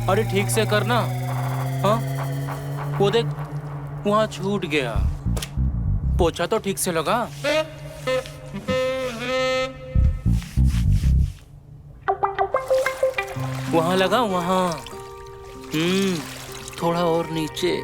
अरे ठीक से करना। हाँ, वो देख वहां छूट गया। पोछा तो ठीक से लगा। वहां लगा, वहां। थोड़ा और नीचे।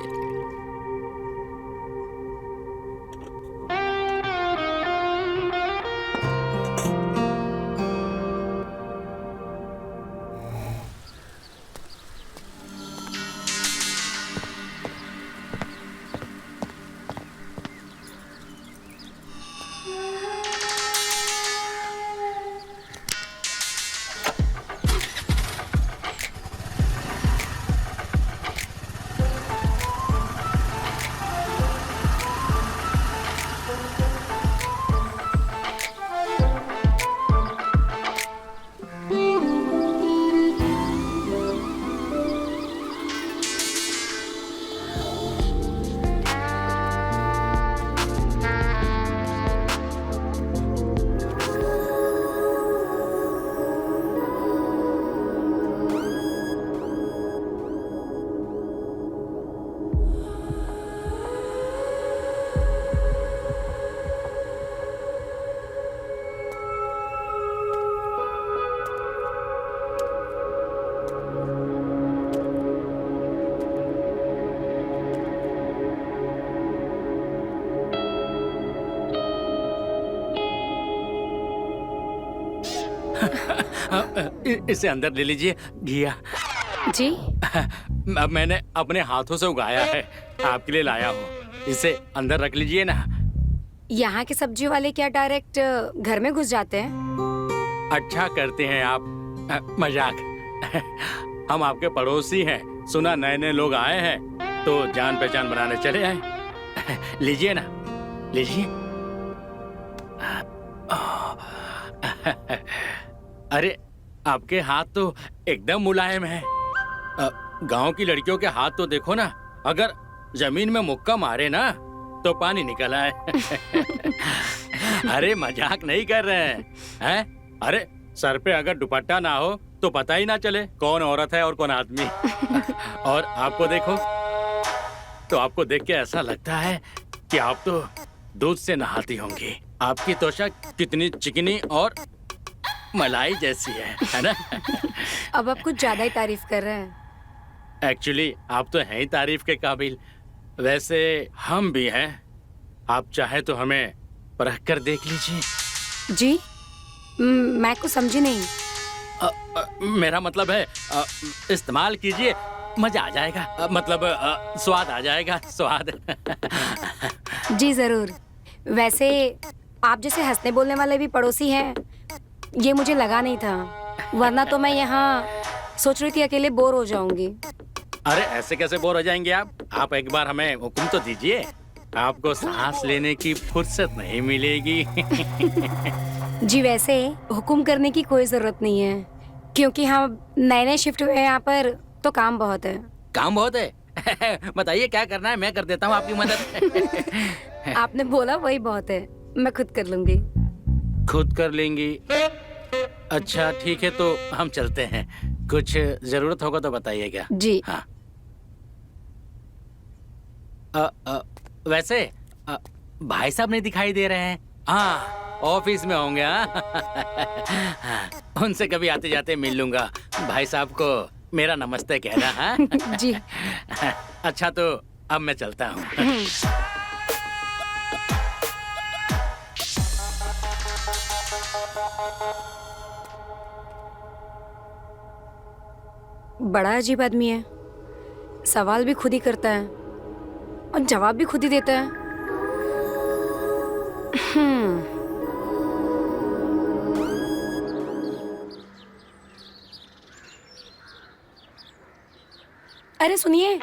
इसे अंदर ले लीजिए घिया। जी मैंने अपने हाथों से उगाया है, आपके लिए लाया हूँ। इसे अंदर रख लीजिए ना। यहाँ के सब्जी वाले क्या डायरेक्ट घर में घुस जाते हैं? अच्छा करते हैं आप। मजाक। हम आपके पड़ोसी हैं। सुना नए नए लोग आए हैं तो जान पहचान बनाने चले आए। लीजिए ना, लीजिए। अरे आपके हाथ तो एकदम मुलायम है। गांव की लड़कियों के हाथ तो देखो ना, अगर जमीन में मुक्का मारे ना तो पानी निकल आए। अरे मजाक नहीं कर रहे हैं? अरे सर पे अगर दुपट्टा ना हो तो पता ही ना चले कौन औरत है और कौन आदमी। और आपको देखो तो आपको देख के ऐसा लगता है कि आप तो दूध से नहाती होंगी। आपकी त्वचा कितनी चिकनी और मलाई जैसी है ना? अब आप कुछ ज्यादा ही तारीफ कर रहे हैं। एक्चुअली आप तो हैं ही तारीफ के काबिल। वैसे हम भी हैं। आप चाहे तो हमें परख कर देख लीजिए। जी मैं कुछ समझी नहीं। मेरा मतलब है इस्तेमाल कीजिए, मजा आ जाएगा। मतलब स्वाद आ जाएगा, स्वाद। जी जरूर। वैसे आप जैसे हंसने बोलने वाले भी पड़ोसी हैं, ये मुझे लगा नहीं था, वरना तो मैं यहाँ सोच रही थी अकेले बोर हो जाऊंगी। अरे ऐसे कैसे बोर हो जाएंगे आप? आप एक बार हमें हुक्म तो दीजिए। आपको सांस लेने की फुर्सत नहीं मिलेगी। जी वैसे हुक्म करने की कोई जरूरत नहीं है, क्योंकि हम नए नए शिफ्ट हुए हैं यहाँ पर, तो काम बहुत है। काम बहुत है? बताइए क्या करना है, मैं कर देता हूँ आपकी मदद। आपने बोला वही बहुत है, मैं खुद कर लूंगी। खुद कर लेंगी? अच्छा ठीक है, तो हम चलते हैं। कुछ जरूरत होगा तो बताइएगा। जी हाँ। वैसे भाई साहब नहीं दिखाई दे रहे हैं। हाँ ऑफिस में होंगे। हाँ, उनसे कभी आते जाते मिल लूंगा। भाई साहब को मेरा नमस्ते कहना। हाँ? जी अच्छा तो अब मैं चलता हूँ। बड़ा अजीब आदमी है, सवाल भी खुद ही करता है और जवाब भी खुद ही देता है। अरे सुनिए,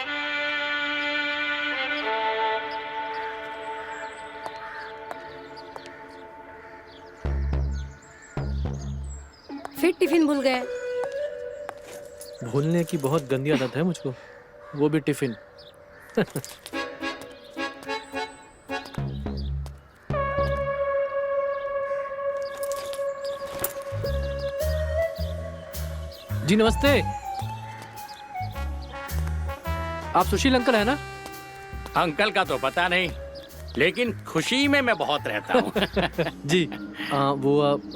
फिर टिफिन भूल गए। भूलने की बहुत गंदी आदत है मुझको, वो भी टिफिन। जी नमस्ते। आप सुशील अंकल है ना? अंकल का तो पता नहीं, लेकिन खुशी में मैं बहुत रहता हूँ। जी।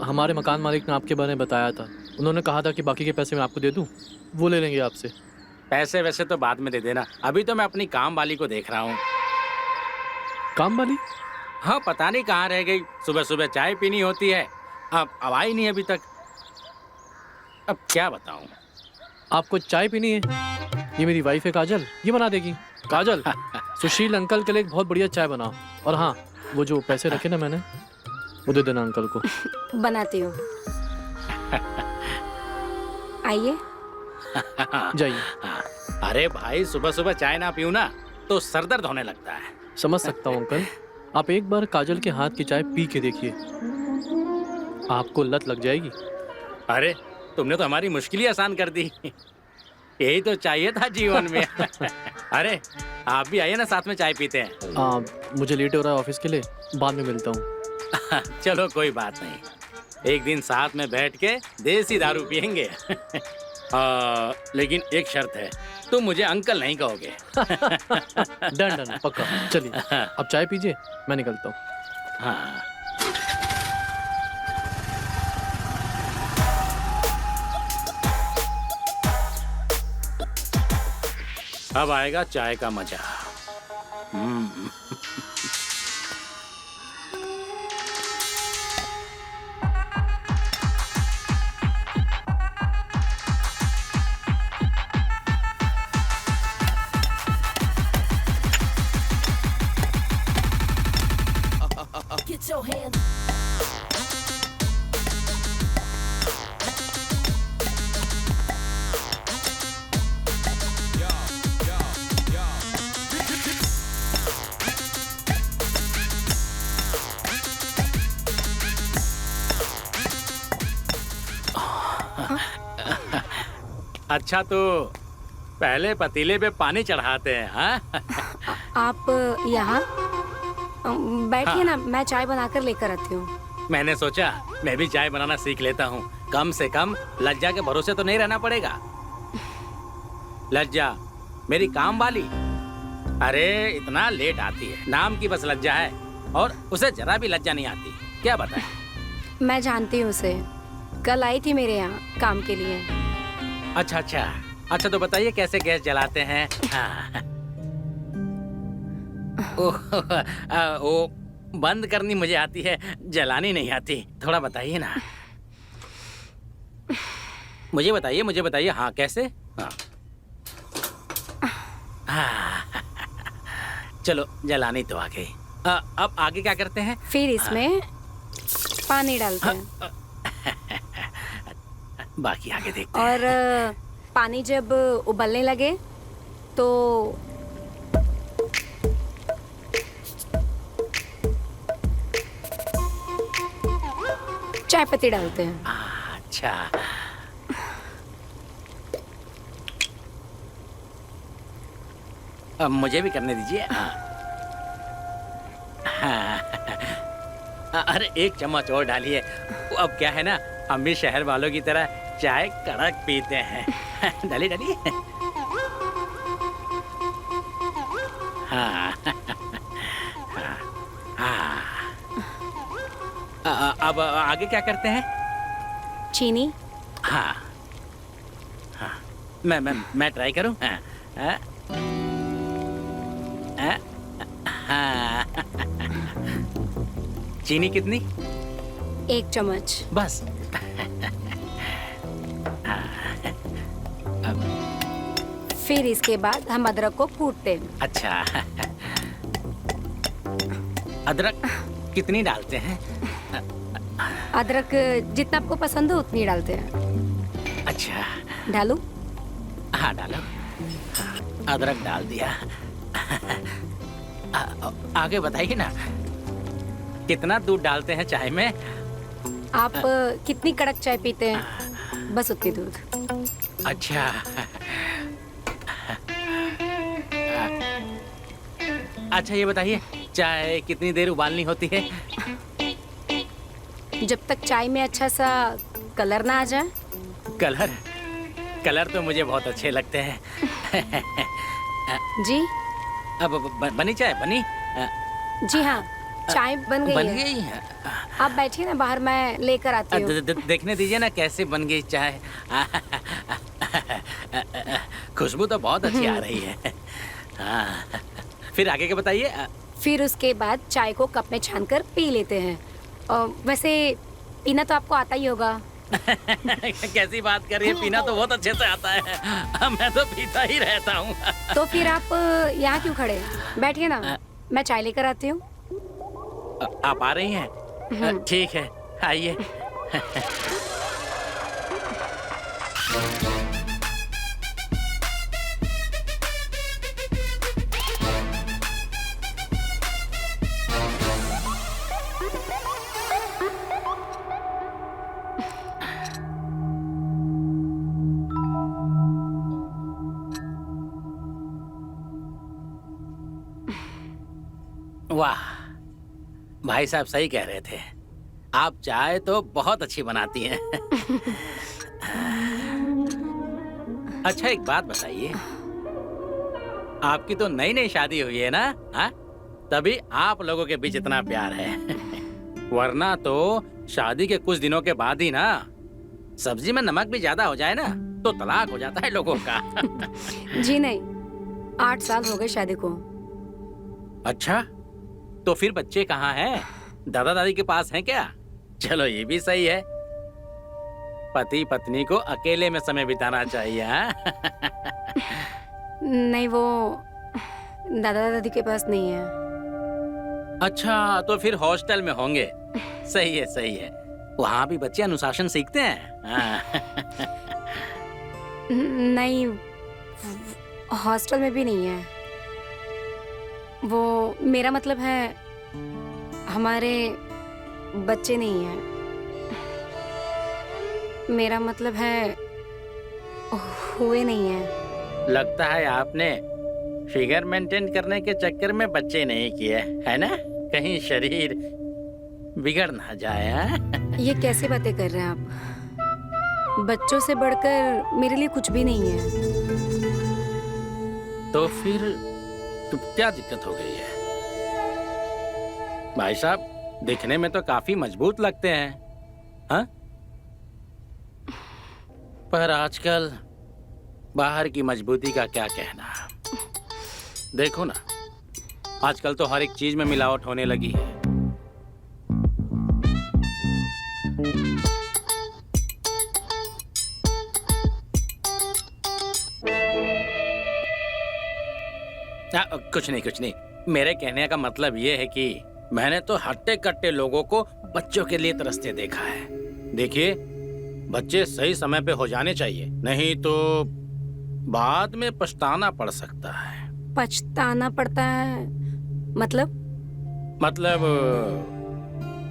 हमारे मकान मालिक ने आपके बारे में बताया था। उन्होंने कहा था कि बाकी के पैसे मैं आपको दे दूं, वो ले लेंगे आपसे। पैसे वैसे तो बाद में दे देना, अभी तो मैं अपनी काम वाली को देख रहा हूँ। काम वाली? हाँ, पता नहीं कहाँ रह गई। सुबह सुबह चाय पीनी होती है, अब आई नहीं अभी तक। अब क्या बताऊँ। आपको चाय पीनी है? ये मेरी वाइफ है काजल, ये बना देगी। काजल, सुशील अंकल के लिए एक बहुत बढ़िया चाय बनाओ। और हाँ, वो जो पैसे रखे ना मैंने, वो दे देना अंकल को। बनाती हूँ। आइए। जाइए। अरे भाई, सुबह सुबह चाय ना पीऊँ ना तो सर दर्द होने लगता है। समझ सकता हूँ अंकल, आप एक बार काजल के हाथ की चाय पी के देखिए, आपको लत लग जाएगी। अरे, तुमने तो हमारी मुश्किल ही आसान कर दी। यही तो चाहिए था जीवन में। अरे, आप भी आइए ना, साथ में चाय पीते हैं। मुझे लेट हो रहा है ऑफिस के लिए, बाद में मिलता हूँ। चलो कोई बात नहीं, एक दिन साथ में बैठ के देसी दारू पियेंगे। लेकिन एक शर्त है, तुम मुझे अंकल नहीं कहोगे। डन डन, पक्का। चलिए अब चाय पीजिए, मैं निकलता हूँ। हाँ। अब आएगा चाय का मजा। Get your hands. अच्छा, तो पहले पतीले पे पानी चढ़ाते हैं। हाँ? आप यहाँ बैठिए हाँ। ना, मैं चाय बनाकर लेकर आती हूँ। मैंने सोचा मैं भी चाय बनाना सीख लेता हूँ, कम से कम लज्जा के भरोसे तो नहीं रहना पड़ेगा। लज्जा मेरी काम वाली, अरे इतना लेट आती है, नाम की बस लज्जा है, और उसे जरा भी लज्जा नहीं आती। क्या बताएं? मैं जानती हूँ उसे, कल आई थी मेरे यहाँ काम के लिए। अच्छा अच्छा अच्छा, तो बताइए कैसे गैस जलाते हैं? हाँ। वो बंद करनी मुझे आती है, जलानी नहीं आती। थोड़ा बताइए ना। मुझे बताइए। हाँ, कैसे? हाँ। हाँ। चलो, जलानी तो आ गई। अब आगे क्या करते हैं? फिर इसमें पानी डालते हैं। बाकी आगे देखते हैं। और पानी जब उबलने लगे तो चाय पत्ती डालते हैं। अच्छा, अब मुझे भी करने दीजिए। हाँ। अरे एक चम्मच और डालिए। अब क्या है ना, हम भी शहर वालों की तरह चाय कड़क पीते हैं। डालिए डालिए। हाँ। हाँ। अब आगे क्या करते हैं? चीनी। हाँ हाँ, मैं ट्राई करूं? हाँ हाँ हाँ। चीनी कितनी? 1 चम्मच बस। फिर इसके बाद हम अदरक को कूटते हैं। अच्छा, अदरक कितनी डालते हैं? अदरक जितना आपको पसंद हो उतनी डालते हैं। अच्छा, डालूं? हाँ डालो। अदरक डाल दिया। आगे बताइए ना, कितना दूध डालते हैं चाय में? आप कितनी कड़क चाय पीते हैं? बस उतनी दूध। अच्छा, अच्छा ये बताइए, चाय कितनी देर उबालनी होती है? जब तक चाय में अच्छा सा कलर ना आ जाए। कलर तो मुझे बहुत अच्छे लगते हैं। जी अब बनी चाय बनी? जी हाँ, चाय बन गई बन है। गई है। आप बैठिए ना, बाहर मैं लेकर आती हूँ। देखने दीजिए ना कैसे बन गई चाय। खुशबू तो बहुत अच्छी आ रही है। हाँ, फिर आगे के बताइए। फिर उसके बाद चाय को कप में छानकर पी लेते हैं। वैसे पीना तो आपको आता ही होगा। कैसी बात कर रही है, पीना तो बहुत अच्छे से आता है। मैं तो पीता ही रहता हूँ। तो फिर आप यहाँ क्यों खड़े? बैठिए ना, मैं चाय लेकर आती हूँ। आप आ रही हैं? ठीक है, आइए। वाह, भाई साहब सही कह रहे थे। आप चाय तो बहुत अच्छी बनाती हैं। अच्छा एक बात बताइए, आपकी तो नई नई शादी हुई है ना? हाँ? तभी आप लोगों के बीच इतना प्यार है। वरना तो शादी के कुछ दिनों के बाद ही ना सब्जी में नमक भी ज्यादा हो जाए ना तो तलाक हो जाता है लोगों का। जी नहीं, 8 साल हो गए शादी को। अच्छा, तो फिर बच्चे कहाँ हैं? दादा दादी के पास हैं क्या? चलो ये भी सही है। पति पत्नी को अकेले में समय बिताना चाहिए। हाँ? नहीं, वो दादा दादी के पास नहीं है। अच्छा, तो फिर हॉस्टल में होंगे। सही है सही है, वहाँ भी बच्चे अनुशासन सीखते हैं। हाँ। नहीं, हॉस्टल में भी नहीं है। वो मेरा मतलब है, हमारे बच्चे नहीं हैं। मेरा मतलब है, हुए नहीं हैं। लगता है आपने फिगर मेंटेन करने के चक्कर में बच्चे नहीं किए, है ना? कहीं शरीर बिगड़ ना जाए। हाँ? ये कैसे बातें कर रहे हैं आप? बच्चों से बढ़कर मेरे लिए कुछ भी नहीं है। तो फिर तो क्या दिक्कत हो गई है? भाई साहब दिखने में तो काफी मजबूत लगते हैं। हाँ? पर आजकल बाहर की मजबूती का क्या कहना। देखो ना, आजकल तो हर एक चीज में मिलावट होने लगी है। कुछ नहीं कुछ नहीं, मेरे कहने का मतलब ये है कि मैंने तो हट्टे कट्टे लोगों को बच्चों के लिए तरसते देखा है। देखिए, बच्चे सही समय पे हो जाने चाहिए, नहीं तो बाद में पछताना पड़ सकता है। पछताना पड़ता है मतलब?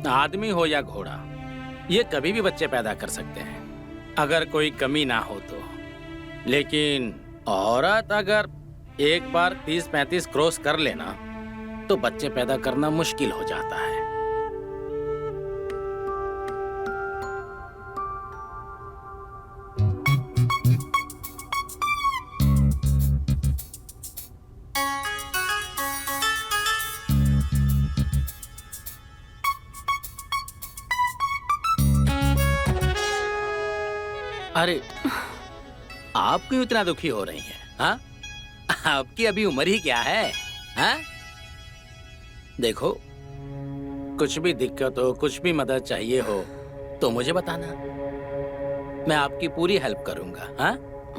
आदमी हो या घोड़ा, ये कभी भी बच्चे पैदा कर सकते हैं अगर कोई कमी ना हो तो। लेकिन औरत अगर एक बार 30-35 क्रॉस कर लेना तो बच्चे पैदा करना मुश्किल हो जाता है। अरे, आप क्यों इतना दुखी हो रही हैं? हाँ? आपकी अभी उम्र ही क्या है? हाँ? देखो, कुछ भी दिक्कत हो, कुछ भी मदद चाहिए हो तो मुझे बताना, मैं आपकी पूरी हेल्प करूंगा। हाँ?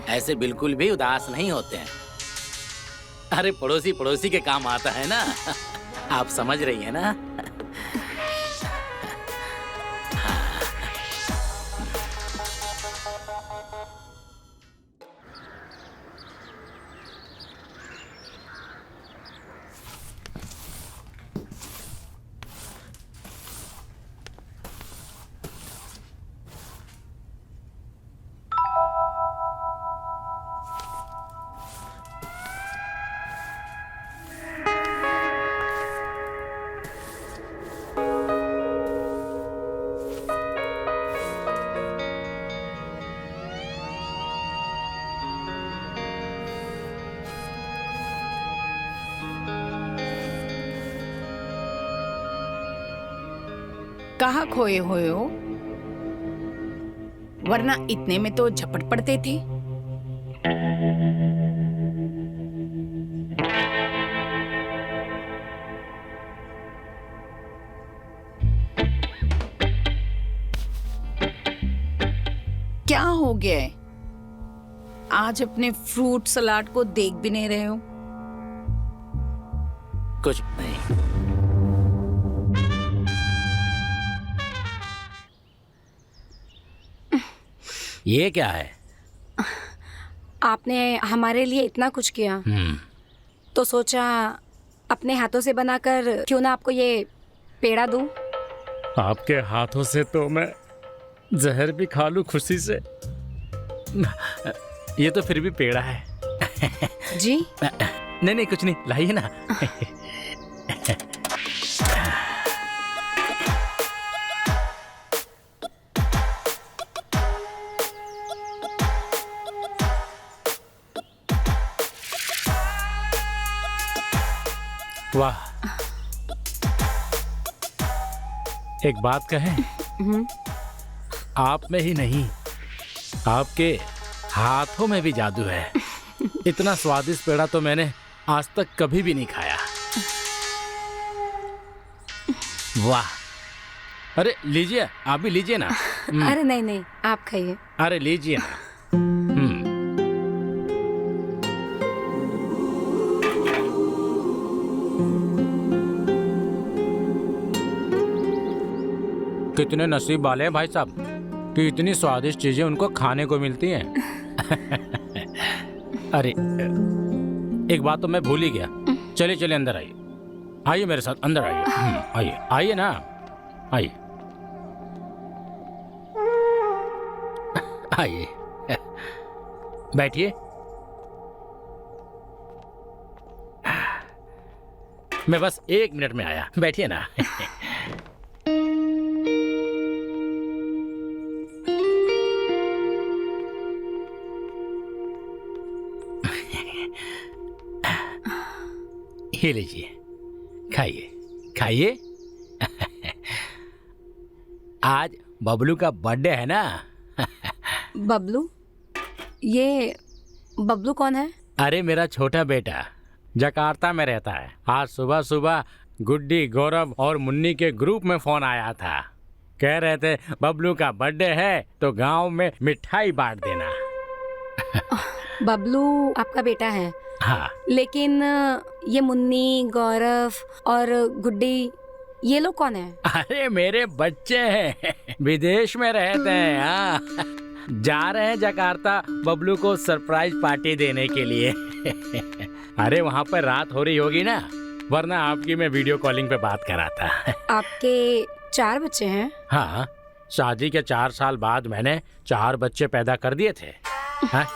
ऐसे बिल्कुल भी उदास नहीं होते हैं। अरे पड़ोसी पड़ोसी के काम आता है ना। आप समझ रही है ना? कहाँ खोए हुए हो? वरना इतने में तो झपट पड़ते थे। क्या हो गया है? आज अपने फ्रूट सलाद को देख भी नहीं रहे हो। कुछ नहीं। ये क्या है? आपने हमारे लिए इतना कुछ किया, तो सोचा अपने हाथों से बनाकर क्यों ना आपको ये पेड़ा दूं। आपके हाथों से तो मैं जहर भी खा लूं खुशी से। ये तो फिर भी पेड़ा है। जी नहीं नहीं, कुछ नहीं, लाइए ना। वाह, एक बात कहें, आप में ही नहीं, आपके हाथों में भी जादू है। इतना स्वादिष्ट पेड़ा तो मैंने आज तक कभी भी नहीं खाया। वाह, अरे लीजिए, आप भी लीजिए ना। अरे नहीं नहीं, आप खाइए। अरे लीजिए ना। कितने नसीब वाले हैं भाई साहब कि इतनी स्वादिष्ट चीजें उनको खाने को मिलती हैं। अरे एक बात तो मैं भूल ही गया। चलिए चलिए अंदर आइए, आइए मेरे साथ अंदर आइए। आइए आइए ना, आइए आइए, बैठिए। मैं बस 1 मिनट में आया, बैठिए ना। ये लीजिए, खाइए खाइए। आज बबलू का बर्थडे है ना। बबलू? ये बबलू कौन है? अरे मेरा छोटा बेटा जकार्ता में रहता है। आज सुबह सुबह गुड्डी, गौरव और मुन्नी के ग्रुप में फोन आया था। कह रहे थे बबलू का बर्थडे है तो गांव में मिठाई बांट देना। बबलू आपका बेटा है? हाँ। लेकिन ये मुन्नी, गौरव और गुड्डी, ये लोग कौन है? अरे मेरे बच्चे हैं, विदेश में रहते हैं। हाँ, जा रहे हैं जकार्ता बबलू को सरप्राइज पार्टी देने के लिए। अरे वहाँ पर रात हो रही होगी ना, वरना आपकी मैं वीडियो कॉलिंग पे बात कराता। आपके 4 बच्चे हैं? हाँ, शादी के 4 साल बाद मैंने 4 बच्चे पैदा कर दिए थे। हाँ?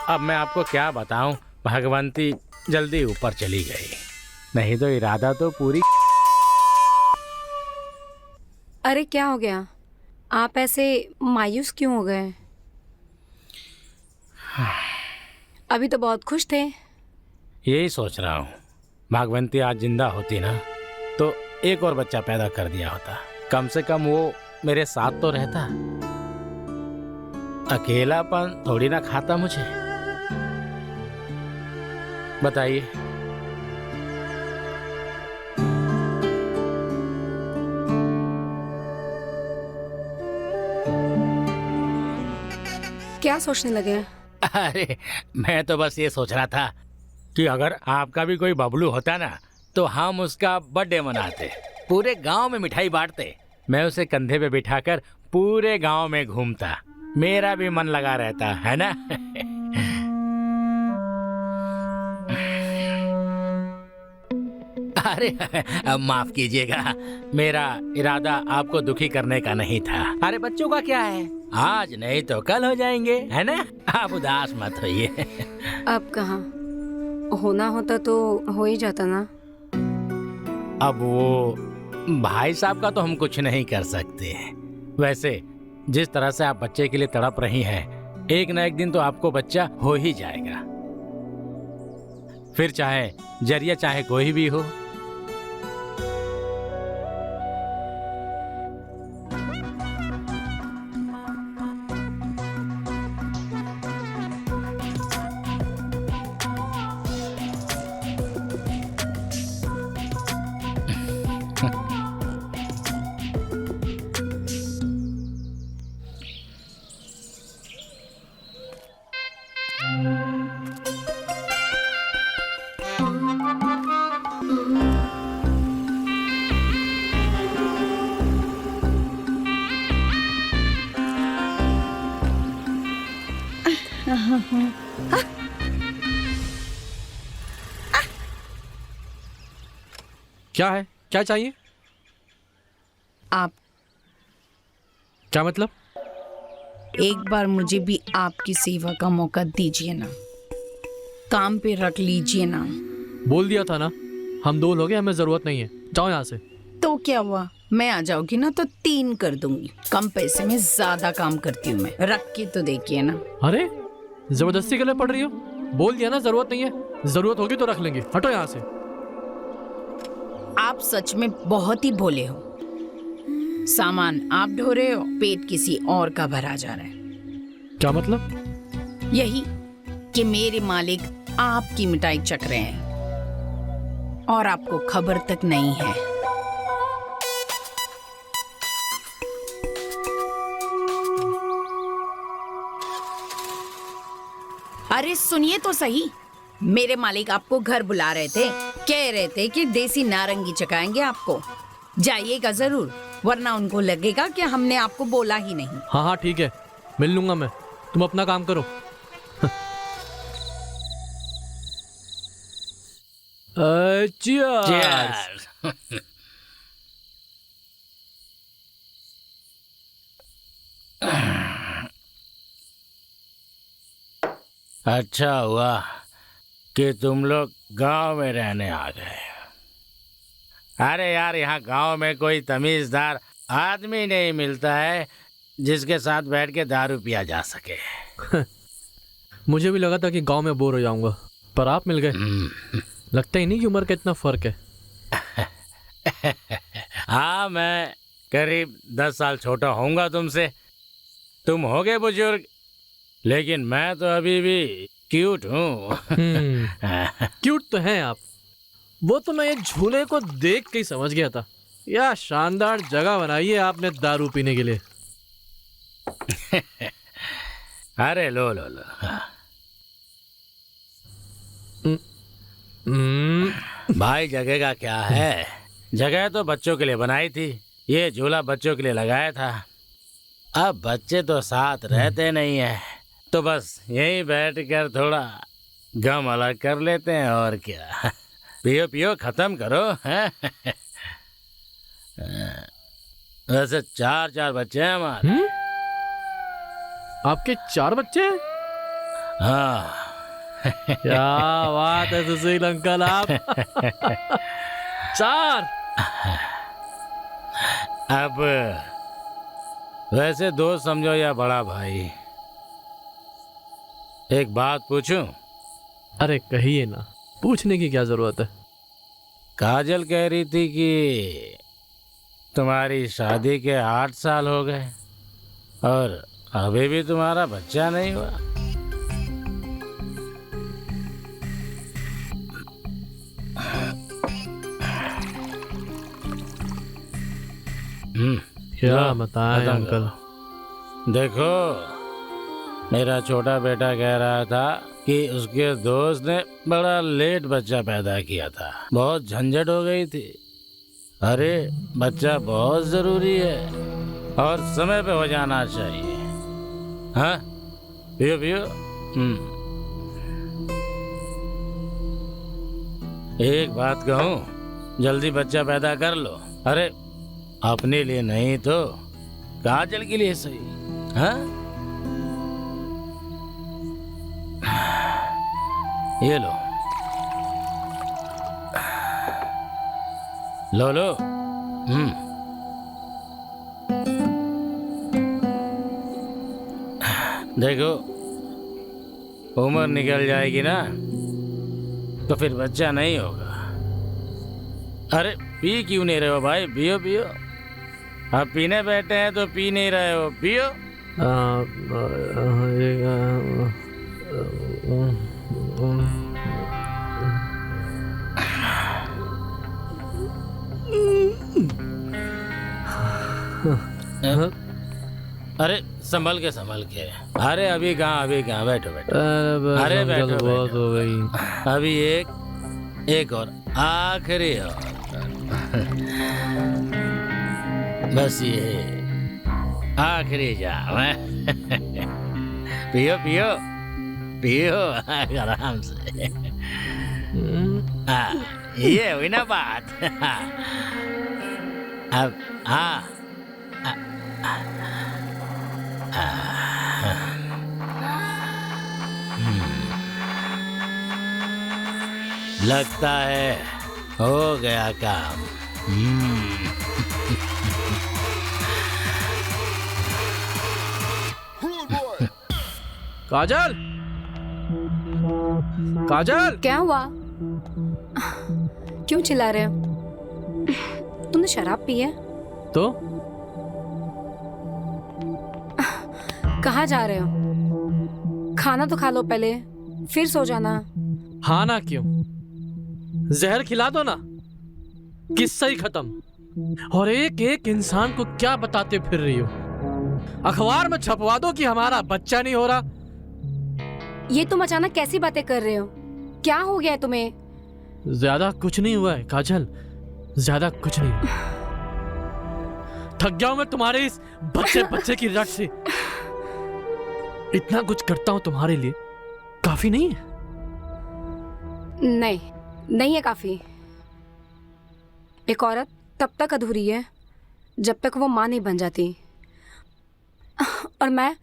अब मैं आपको क्या बताऊं, भगवंती जल्दी ऊपर चली गई, नहीं तो इरादा तो पूरी। अरे क्या हो गया? आप ऐसे मायूस क्यों हो गए? अभी तो बहुत खुश थे। यही सोच रहा हूँ, भागवंती आज जिंदा होती ना तो एक और बच्चा पैदा कर दिया होता। कम से कम वो मेरे साथ तो रहता। अकेलापन थोड़ी ना खाता मुझे। बताइए। क्या सोचने लगे? अरे मैं तो बस ये सोच रहा था कि अगर आपका भी कोई बबलू होता ना तो हम उसका बर्थडे मनाते, पूरे गांव में मिठाई बांटते, मैं उसे कंधे पे बिठाकर पूरे गांव में घूमता, मेरा भी मन लगा रहता है ना। अरे माफ कीजिएगा, मेरा इरादा आपको दुखी करने का नहीं था। अरे बच्चों का क्या है, आज नहीं तो कल हो जाएंगे, है ना। आप उदास मत होइए। अब कहाँ होना होता तो हो ही जाता ना। अब वो भाई साहब का तो हम कुछ नहीं कर सकते। वैसे जिस तरह से आप बच्चे के लिए तड़प रही हैं, एक ना एक दिन तो आपको बच्चा हो ही जाएगा, फिर चाहे जरिया चाहे कोई भी हो। क्या है, क्या चाहिए? आप क्या मतलब? एक बार मुझे भी आपकी सेवा का मौका दीजिए ना, काम पे रख लीजिए ना। बोल दिया था ना, हम 2 लोग हैं, हमें जरूरत नहीं है। जाओ यहाँ से। तो क्या हुआ, मैं आ जाऊंगी ना तो 3 कर दूंगी। कम पैसे में ज्यादा काम करती हूँ मैं, रख के तो देखिए ना। अरे जबरदस्ती के लिए पड़ रही हो? बोल दिया ना जरूरत नहीं है, जरूरत होगी तो रख लेंगे। हटो यहाँ से। आप सच में बहुत ही भोले हो। सामान आप ढो रहे हो, पेट किसी और का भरा जा रहा है। क्या मतलब? यही कि मेरे मालिक आपकी मिठाई चख रहे हैं और आपको खबर तक नहीं है। अरे सुनिए तो सही, मेरे मालिक आपको घर बुला रहे थे, कह रहे थे कि देसी नारंगी चखाएंगे आपको। जाइएगा जरूर, वरना उनको लगेगा कि हमने आपको बोला ही नहीं। हाँ हाँ ठीक है, मिल लूंगा मैं। तुम अपना काम करो। Cheers! अच्छा हुआ कि तुम लोग गांव में रहने आ गए। अरे यार, यहाँ गांव में कोई तमीजदार आदमी नहीं मिलता है जिसके साथ बैठ के दारू पिया जा सके। मुझे भी लगा था कि गांव में बोर हो जाऊंगा, पर आप मिल गए। लगता ही नहीं कि उम्र का इतना फर्क है। हाँ, मैं करीब 10 साल छोटा होऊंगा तुमसे। तुम होगे बुजुर्ग, लेकिन मैं तो अभी भी क्यूट हूँ। क्यूट तो हैं आप। वो तो मैं ये झूले को देख के ही समझ गया था। या शानदार जगह बनाई है आपने दारू पीने के लिए। अरे लो लो लो। भाई, जगह का क्या है, जगह तो बच्चों के लिए बनाई थी। ये झूला बच्चों के लिए लगाया था। अब बच्चे तो साथ रहते नहीं है, तो बस यहीं बैठकर थोड़ा गम अलग कर लेते हैं, और क्या। पियो पियो, खत्म करो। वैसे 4 बच्चे हैं हमारे। आपके 4 बच्चे हैं? हाँ। क्या बात है सुशील अंकल, आप 4। अब वैसे दोस्त समझो या बड़ा भाई, एक बात पूछूं? अरे कहिए ना, पूछने की क्या जरूरत है। काजल कह रही थी कि तुम्हारी शादी के 8 साल हो गए और अभी भी तुम्हारा बच्चा नहीं हुआ। क्या बताएं अंकल। देखो, मेरा छोटा बेटा कह रहा था कि उसके दोस्त ने बड़ा लेट बच्चा पैदा किया था, बहुत झंझट हो गई थी। अरे बच्चा बहुत जरूरी है और समय पे हो जाना चाहिए। हाँ, पियो पियो। एक बात कहूँ, जल्दी बच्चा पैदा कर लो। अरे अपने लिए नहीं तो काजल के लिए सही। हाँ, ये लो लो लो। देखो, उम्र निकल जाएगी ना तो फिर बच्चा नहीं होगा। अरे पी क्यों नहीं रहे हो भाई? पियो पियो। अब पीने बैठे हैं तो पी नहीं रहे हो, पियो। अरे संभल के संभल के। अरे अभी कहाँ बैठो बैठो। अरे बैठो बहुत हो गई। अभी एक और आखिरी और। बस ये आखिरी जाम है। पियो पियो पियो आराम से। ये हुई ना बात। अब हाँ, लगता है हो गया काम। काजल, काजल, क्या हुआ? क्यों चिल्ला रहे हो? तुमने शराब पी है? तो कहाँ जा रहे हो? खाना तो खा लो पहले, फिर सो जाना। हाँ ना क्यों? जहर खिला दो ना, किस्सा ही खत्म। और एक एक इंसान को क्या बताते फिर रही हो? अखबार में छपवा दो कि हमारा बच्चा नहीं हो रहा। ये तुम अचानक कैसी बातें कर रहे हो? क्या हो गया है तुम्हें? ज्यादा कुछ नहीं हुआ है काजल, ज्यादा कुछ नहीं हुआ। थक गया हूं मैं तुम्हारे इस बच्चे की रट से। इतना कुछ करता हूं तुम्हारे लिए, काफी नहीं है? नहीं, नहीं है काफी। एक औरत तब तक अधूरी है जब तक वो माँ नहीं बन जाती। और मैं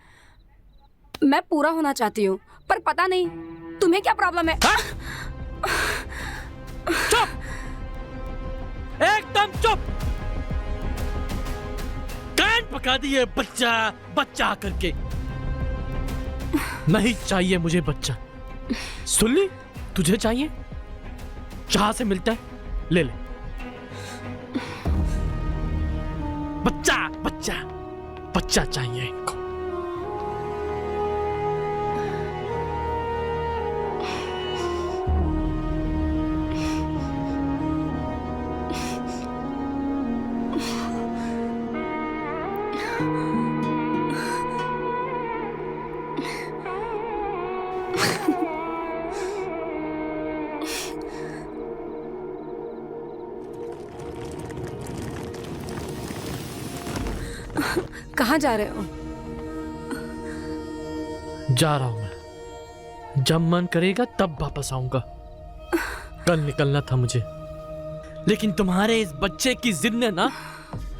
पूरा होना चाहती हूँ, पर पता नहीं तुम्हें क्या प्रॉब्लम है। चुप, एकदम चुप। कान पका दिए बच्चा बच्चा करके। नहीं चाहिए मुझे बच्चा। सुन ली, तुझे चाहिए? जहां से मिलता है ले ले। बच्चा बच्चा बच्चा चाहिए इनको। कहाँ जा रहे हो? जा रहा हूं मैं, जब मन करेगा तब वापस आऊंगा। कल निकलना था मुझे, लेकिन तुम्हारे इस बच्चे की जिद ने ना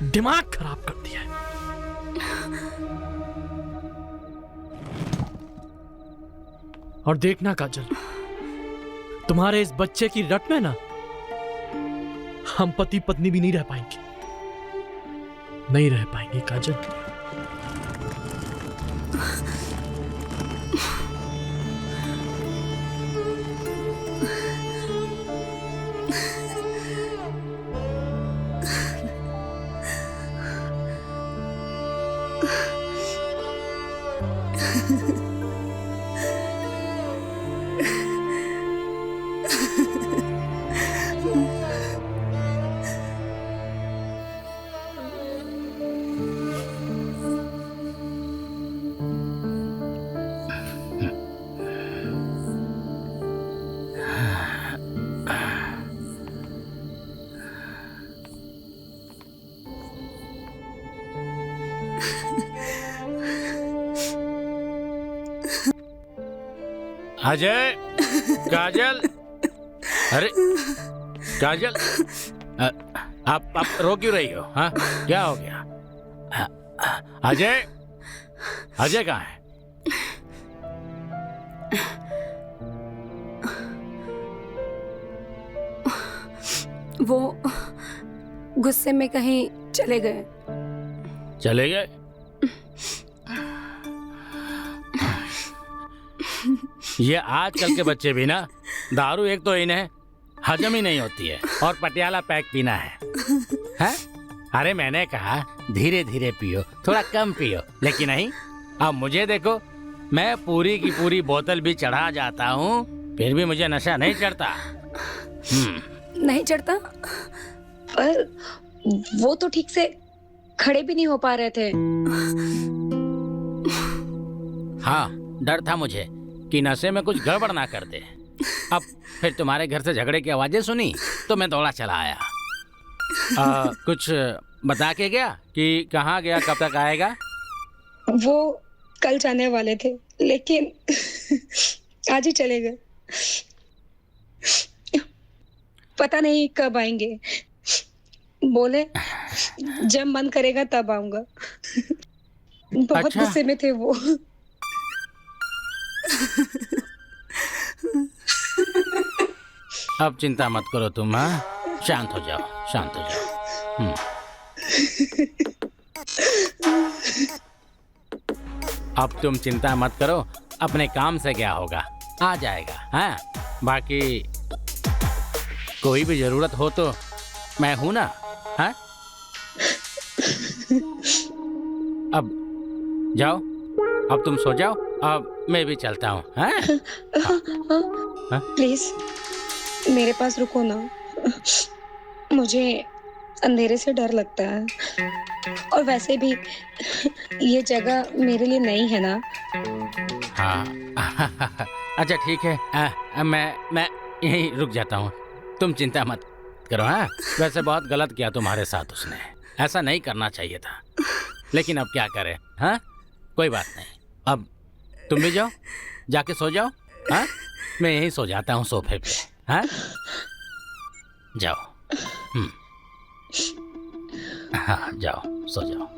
दिमाग खराब कर दिया है। और देखना काजल, तुम्हारे इस बच्चे की रट में ना हम पति पत्नी भी नहीं रह पाएंगे, नहीं रह पाएंगे काजल। अजय, काजल, अरे काजल, आप रो क्यों रही हो? हाँ, क्या हो गया? अजय, अजय कहाँ है? वो गुस्से में कहीं चले गए। चले गए? ये आजकल के बच्चे भी ना, दारू एक तो इन्हें हजम ही नहीं होती है और पटियाला पैक पीना है। हैं? अरे मैंने कहा धीरे धीरे पियो, थोड़ा कम पियो, लेकिन नहीं। अब मुझे देखो, मैं पूरी की पूरी बोतल भी चढ़ा जाता हूँ, फिर भी मुझे नशा नहीं चढ़ता। नहीं चढ़ता? पर वो तो ठीक से खड़े भी नहीं हो पा रहे थे। हाँ, डर था मुझे कि नशे में कुछ गड़बड़ ना कर दे। अब फिर तुम्हारे घर से झगड़े की आवाजें सुनी तो मैं दौड़ा चला आया। कुछ बता के गया कि कहाँ गया, कब तक आएगा? वो कल जाने वाले थे, लेकिन आज ही चले गए। पता नहीं कब आएंगे। बोले जब मन करेगा तब आऊंगा। बहुत अच्छा। गुस्से में थे वो। अब चिंता मत करो तुम, हाँ, शांत हो जाओ, शांत हो जाओ। अब तुम चिंता मत करो, अपने काम से क्या होगा, आ जाएगा। हाँ, बाकी कोई भी जरूरत हो तो मैं हूं ना। हाँ, अब जाओ, अब तुम सो जाओ, अब मैं भी चलता हूँ। हाँ, प्लीज मेरे पास रुको ना, मुझे अंधेरे से डर लगता है और वैसे भी ये जगह मेरे लिए नई है ना। हाँ। अच्छा ठीक है, मैं यहीं रुक जाता हूँ, तुम चिंता मत करो। हाँ, वैसे बहुत गलत किया तुम्हारे साथ उसने, ऐसा नहीं करना चाहिए था, लेकिन अब क्या करें। हाँ, कोई बात नहीं, अब तुम भी जाओ, जाके सो जाओ। हाँ, मैं यहीं सो जाता हूँ सोफे पे। हाँ, जाओ। हाँ, जाओ, सो जाओ।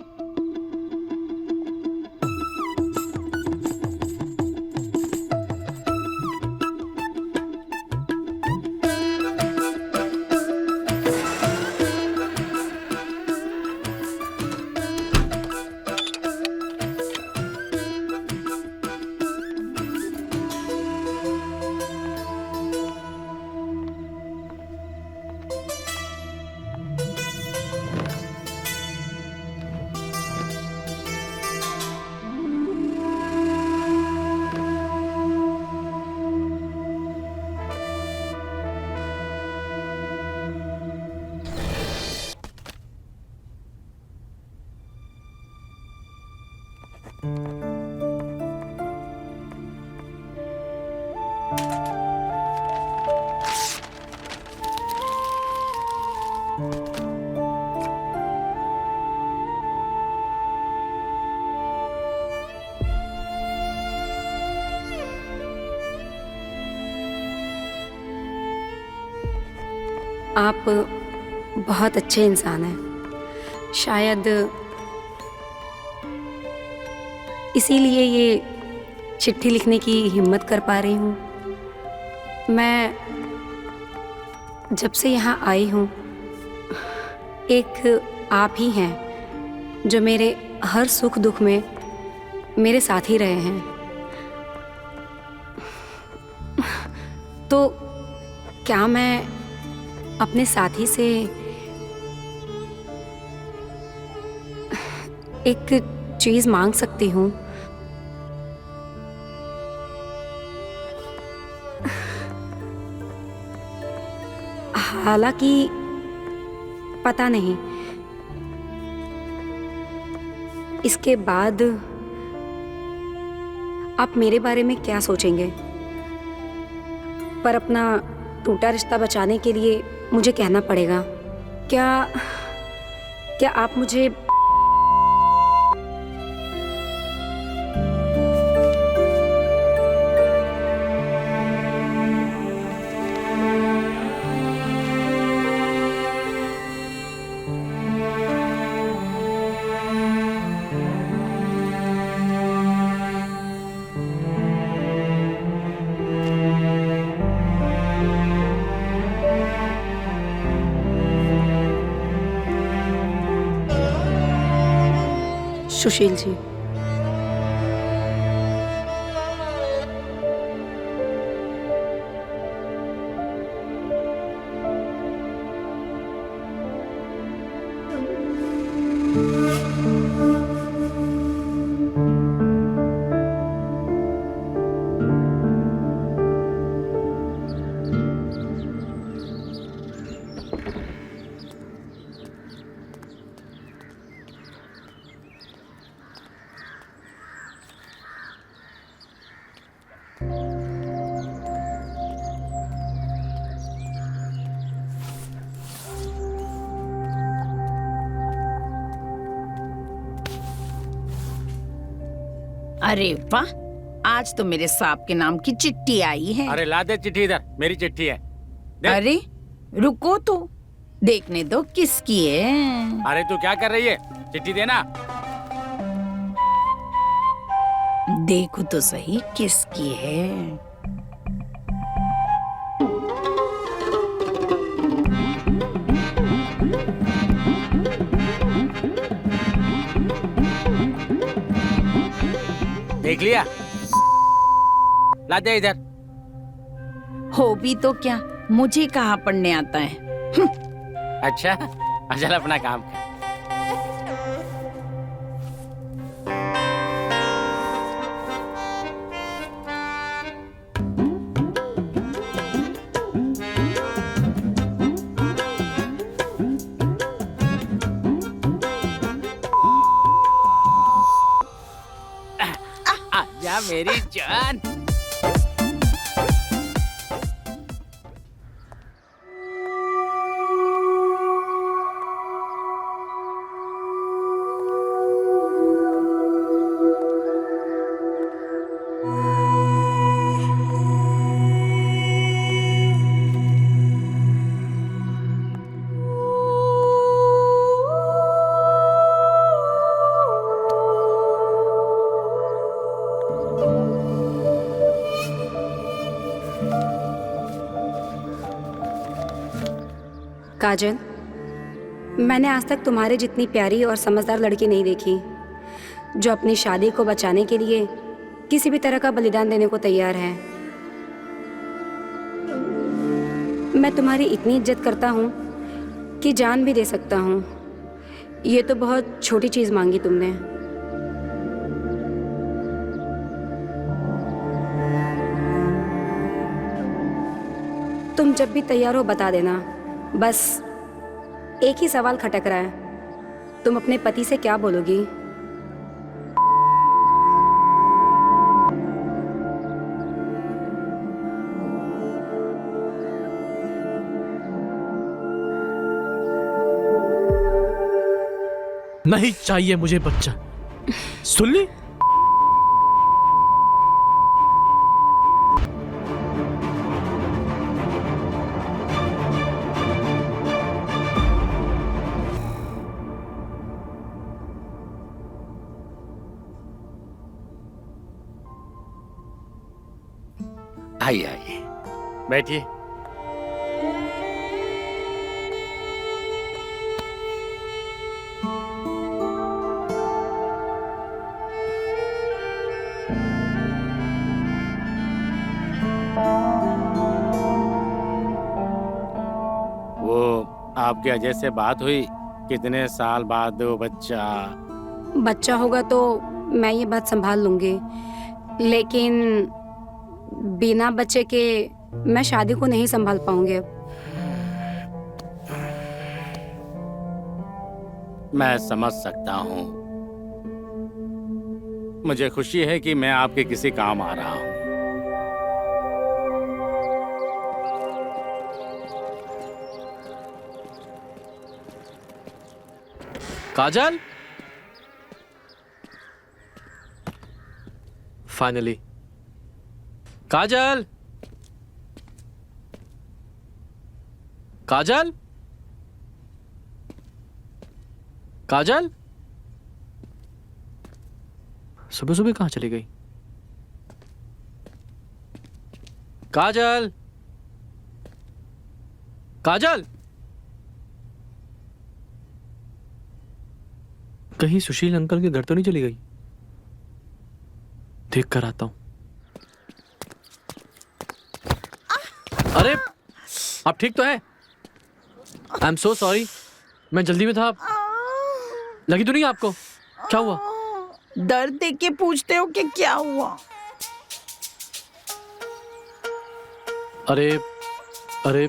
आप बहुत अच्छे इंसान हैं, शायद इसीलिए ये चिट्ठी लिखने की हिम्मत कर पा रही हूँ। मैं जब से यहाँ आई हूँ, एक आप ही हैं जो मेरे हर सुख दुख में मेरे साथ ही रहे हैं। तो क्या मैं अपने साथी से एक चीज मांग सकती हूँ? हालांकि पता नहीं इसके बाद आप मेरे बारे में क्या सोचेंगे, पर अपना टूटा रिश्ता बचाने के लिए मुझे कहना पड़ेगा। क्या आप मुझे सुशील जी, अरे वाह, आज तो मेरे सांप के नाम की चिट्ठी आई है। अरे ला दे चिट्ठी इधर, मेरी चिट्ठी है। दे। अरे रुको तो, देखने दो किसकी है। अरे तू क्या कर रही है? चिट्ठी देना। देखो तो सही किसकी है। देख लिया? ला दे इधर। हो भी तो क्या, मुझे कहाँ पढ़ने आता है। अच्छा, चल अपना काम कर। आजा मेरी जान। काजल, मैंने आज तक तुम्हारे जितनी प्यारी और समझदार लड़की नहीं देखी जो अपनी शादी को बचाने के लिए किसी भी तरह का बलिदान देने को तैयार है। मैं तुम्हारी इतनी इज्जत करता हूँ कि जान भी दे सकता हूँ। ये तो बहुत छोटी चीज़ मांगी तुमने। तुम जब भी तैयार हो बता देना। बस एक ही सवाल खटक रहा है, तुम अपने पति से क्या बोलोगी? नहीं चाहिए मुझे बच्चा। सुन ली? आइए आइए, बैठिए। वो आपके अजय से बात हुई? कितने साल बाद वो बच्चा होगा तो मैं ये बात संभाल लूंगी, लेकिन बिना बच्चे के मैं शादी को नहीं संभाल पाऊंगी अब। मैं समझ सकता हूँ। मुझे खुशी है कि मैं आपके किसी काम आ रहा हूँ। काजल, फाइनली। काजल, काजल, काजल, सुबह सुबह कहाँ चली गई? काजल, काजल, कहीं सुशील अंकल के घर तो नहीं चली गई? देख कर आता हूं। अरे, आप ठीक तो है? आई एम सो सॉरी, मैं जल्दी में था। लगी तो नहीं आपको? क्या हुआ? दर्द देख के पूछते हो कि क्या हुआ? अरे अरे,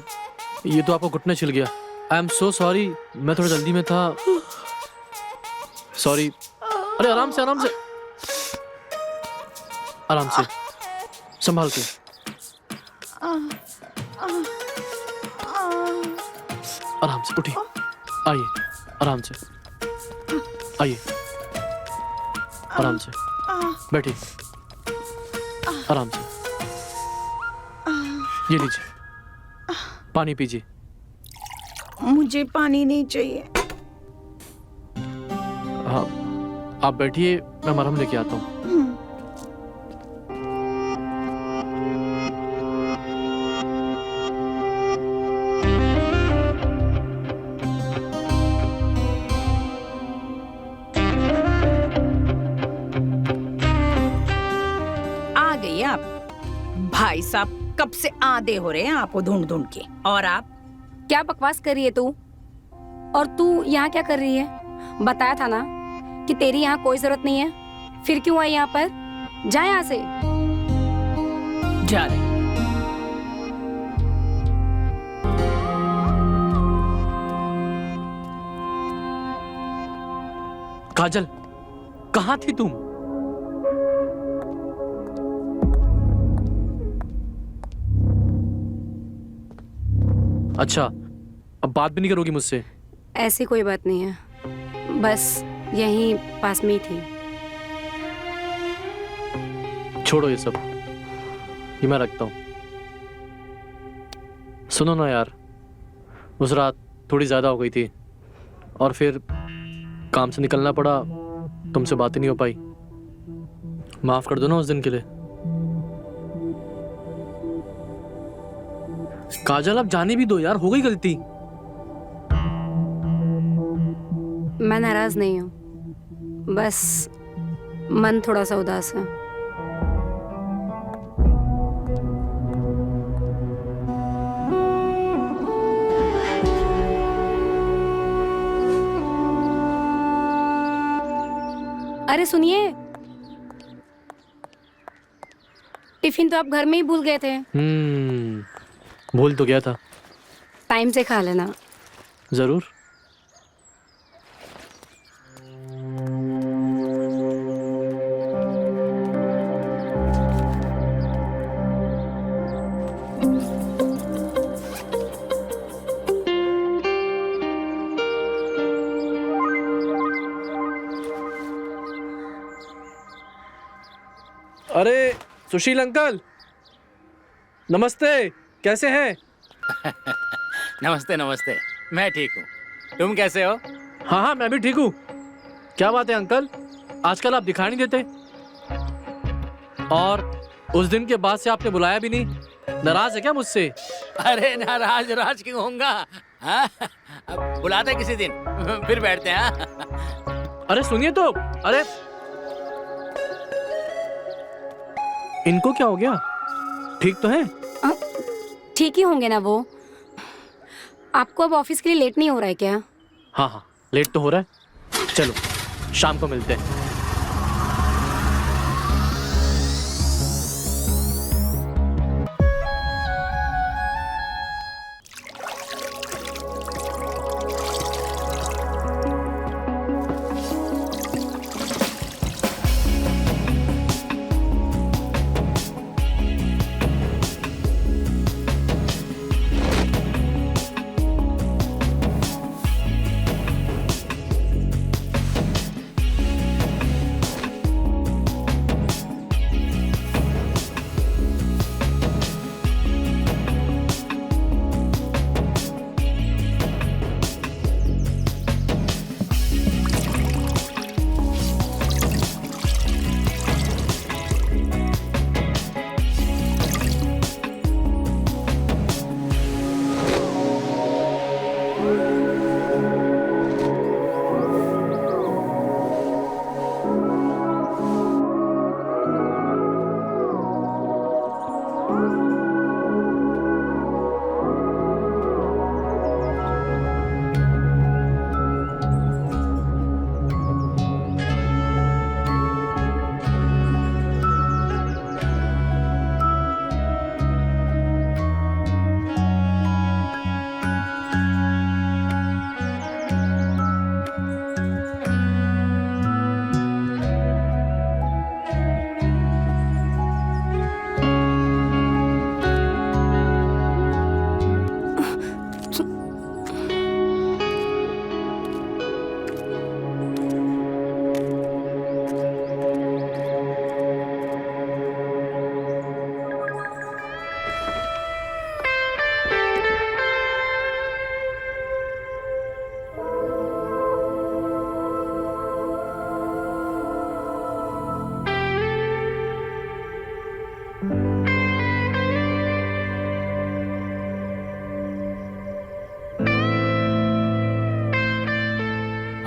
ये तो आपको घुटना छिल गया। आई एम सो सॉरी, मैं थोड़ा जल्दी में था। सॉरी। अरे आराम से, आराम से, आराम से, संभाल के। आराम से उठिए, आइए, आराम से आइए, आराम से बैठिए, आराम से। ये लीजिए, पानी पीजिए। मुझे पानी नहीं चाहिए। हाँ, आप बैठिए, मैं मरहम लेके आता हूँ। आ गई आप। भाई साहब कब से आधे हो रहे हैं आपको ढूंढ ढूंढ के। और आप? क्या बकवास कर रही है तू? और तू यहाँ क्या कर रही है? बताया था ना कि तेरी यहाँ कोई जरूरत नहीं है। फिर क्यों आई यहाँ पर? जा यहाँ से। जा रहे। काजल, कहाँ थी तुम? अच्छा, अब बात भी नहीं करोगी मुझसे? ऐसी कोई बात नहीं है, बस यहीं पास में ही थी। छोड़ो ये सब, ये मैं रखता हूँ। सुनो ना यार, उस रात थोड़ी ज्यादा हो गई थी और फिर काम से निकलना पड़ा, तुमसे बात ही नहीं हो पाई। माफ कर दो ना उस दिन के लिए। काजल, अब जाने भी दो यार, हो गई गलती। मैं नाराज नहीं हूँ, बस मन थोड़ा सा उदास है। अरे सुनिए, टिफिन तो आप घर में ही भूल गए थे। भूल तो गया था। टाइम से खा लेना। जरूर। अरे सुशील अंकल, नमस्ते, कैसे हैं? नमस्ते नमस्ते, मैं ठीक हूँ। तुम कैसे हो? हाँ हाँ, मैं भी ठीक हूँ। क्या बात है अंकल, आजकल आप दिखाई नहीं देते, और उस दिन के बाद से आपने बुलाया भी नहीं। नाराज है क्या मुझसे? अरे नाराज राज क्यों होऊंगा? हाँ? अब बुलाते किसी दिन, फिर बैठते हैं। हाँ? अरे सुनिए तो, अरे इनको क्या हो गया? ठीक तो है? ठीक ही होंगे ना वो। आपको अब ऑफिस के लिए लेट नहीं हो रहा है क्या? हाँ हाँ, लेट तो हो रहा है। चलो शाम को मिलते हैं।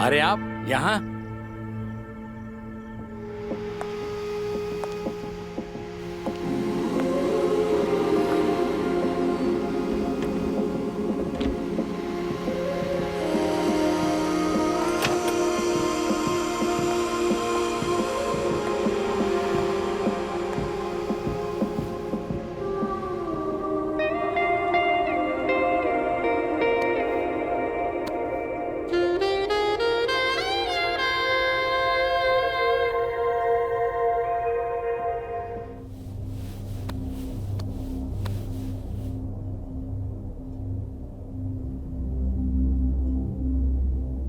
अरे आप यहाँ?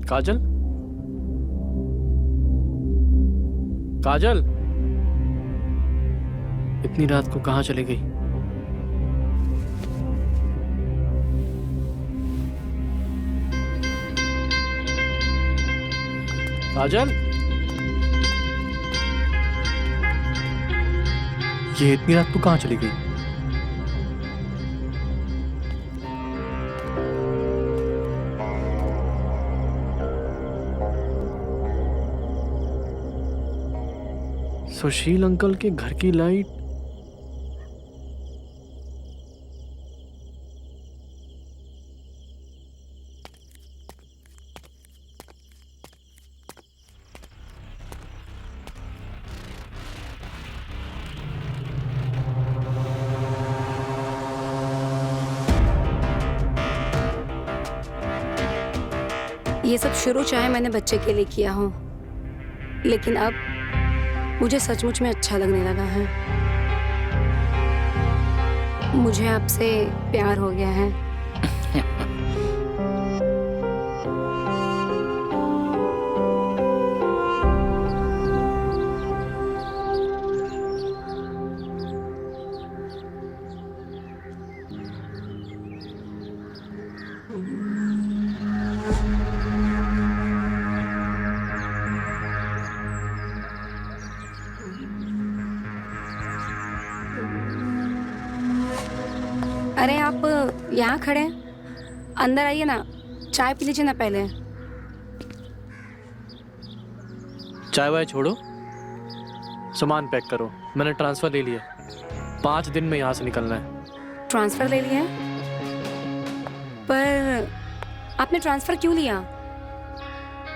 काजल, काजल, इतनी रात को कहाँ चली गई? काजल, ये इतनी रात को कहाँ चली गई? सुशील अंकल के घर की लाइट ये सब शुरू चाहे मैंने बच्चे के लिए किया हो, लेकिन अब मुझे सचमुच में अच्छा लगने लगा है। मुझे आपसे प्यार हो गया है। अरे आप यहाँ खड़े हैं, अंदर आइए ना, चाय पी लीजिए ना पहले। चाय वाय छोड़ो, सामान पैक करो। मैंने ट्रांसफर ले लिया, 5 दिन में यहाँ से निकलना है। ट्रांसफर ले लिया? पर आपने ट्रांसफर क्यों लिया?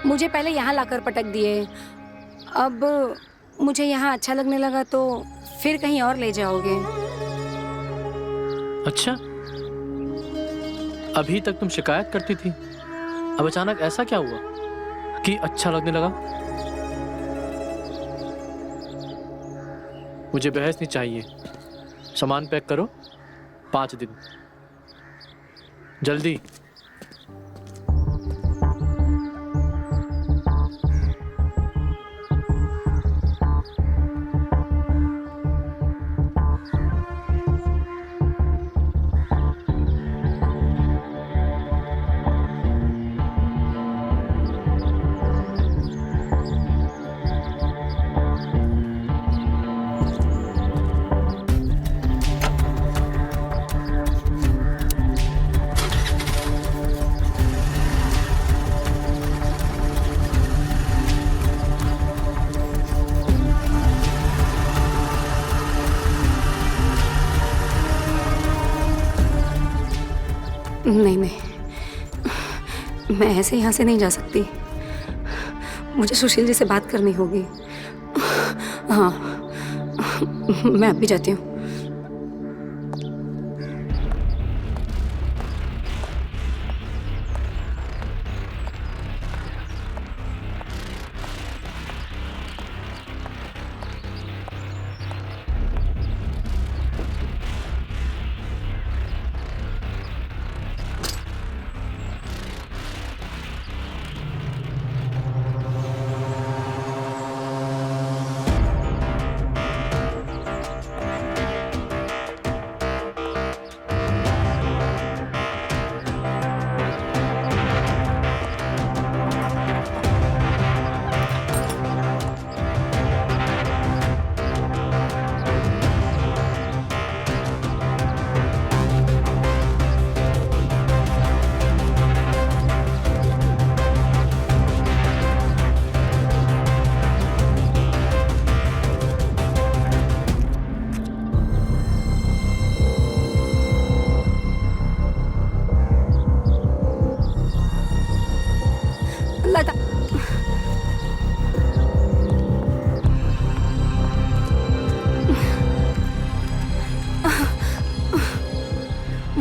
मुझे पहले यहाँ लाकर पटक दिए, अब मुझे यहाँ अच्छा लगने लगा तो फिर कहीं और ले जाओगे। अच्छा, अभी तक तुम शिकायत करती थी, अब अचानक ऐसा क्या हुआ कि अच्छा लगने लगा? मुझे बहस नहीं चाहिए, सामान पैक करो, 5 दिन जल्दी। नहीं नहीं, मैं ऐसे यहाँ से नहीं जा सकती। मुझे सुशील जी से बात करनी होगी। हाँ, मैं अभी जाती हूँ।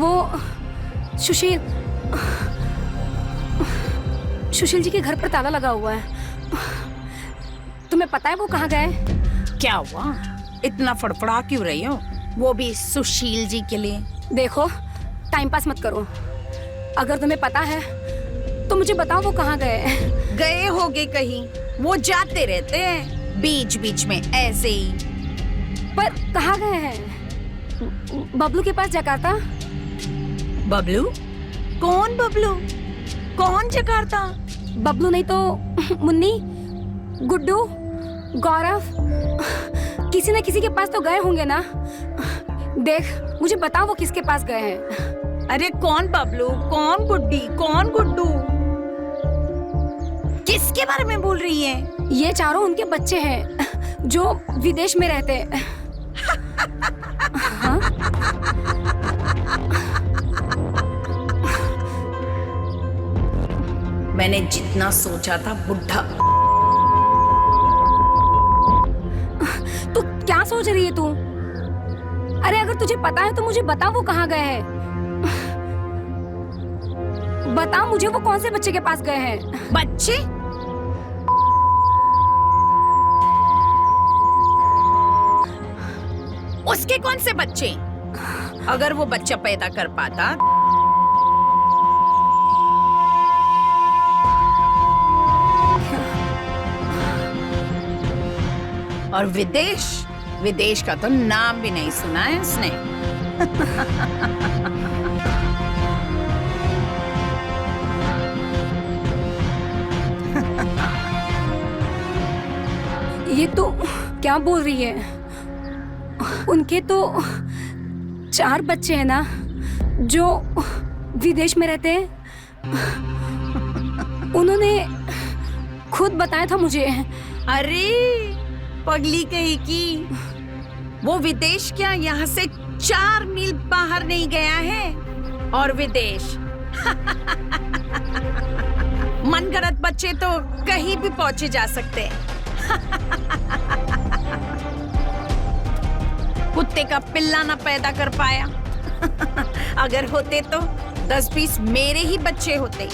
वो सुशील सुशील जी के घर पर ताला लगा हुआ है। तुम्हें पता है वो कहाँ गए? क्या हुआ, इतना फड़फड़ा क्यों रही हो, वो भी सुशील जी के लिए? देखो, टाइम पास मत करो। अगर तुम्हें पता है तो मुझे बताओ वो कहाँ गए। गए होगे कहीं, वो जाते रहते हैं बीच बीच में ऐसे ही। पर कहाँ गए हैं? बबलू के पास जकार्ता। बबलू? कौन बबलू? कौन जकार्ता? बबलू नहीं तो मुन्नी, गुड्डू, गौरव, किसी न किसी के पास तो गए होंगे ना। देख, मुझे बताओ वो किसके पास गए हैं। अरे कौन बबलू, कौन गुड्डी, कौन गुड्डू? किसके बारे में बोल रही है? ये चारों उनके बच्चे हैं जो विदेश में रहते हैं। हाँ? मैंने जितना सोचा था बुढ़ा। तू क्या सोच रही है तू? अरे अगर तुझे पता है तो मुझे बता वो कहाँ गए हैं। बता मुझे वो कौन से बच्चे के पास गए हैं। बच्चे? उसके कौन से बच्चे? अगर वो बच्चा पैदा कर पाता और विदेश का तो नाम भी नहीं सुना है उसने। ये तो क्या बोल रही है? उनके तो 4 बच्चे हैं ना जो विदेश में रहते हैं। उन्होंने खुद बताया था मुझे। अरे पगली कही की, वो विदेश क्या यहाँ से 4 मील बाहर नहीं गया है। और विदेश मनगढ़ंत बच्चे तो कहीं भी पहुंचे जा सकते हैं। कुत्ते का पिल्ला ना पैदा कर पाया। अगर होते तो 10-20 मेरे ही बच्चे होते।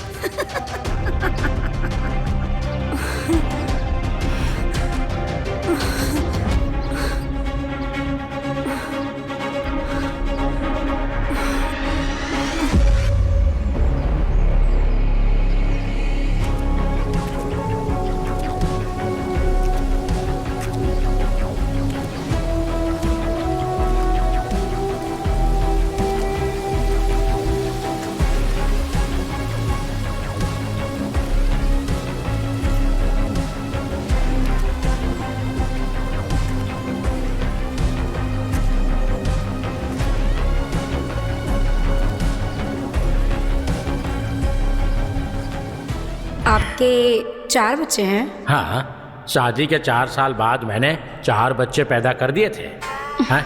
आपके 4 बच्चे हैं? हाँ, शादी के 4 साल बाद मैंने 4 बच्चे पैदा कर दिए थे। हाँ?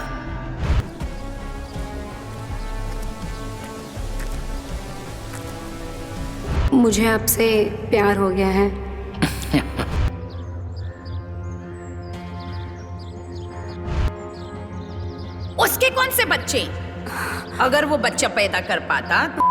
मुझे आपसे प्यार हो गया है। उसके कौन से बच्चे? अगर वो बच्चा पैदा कर पाता तो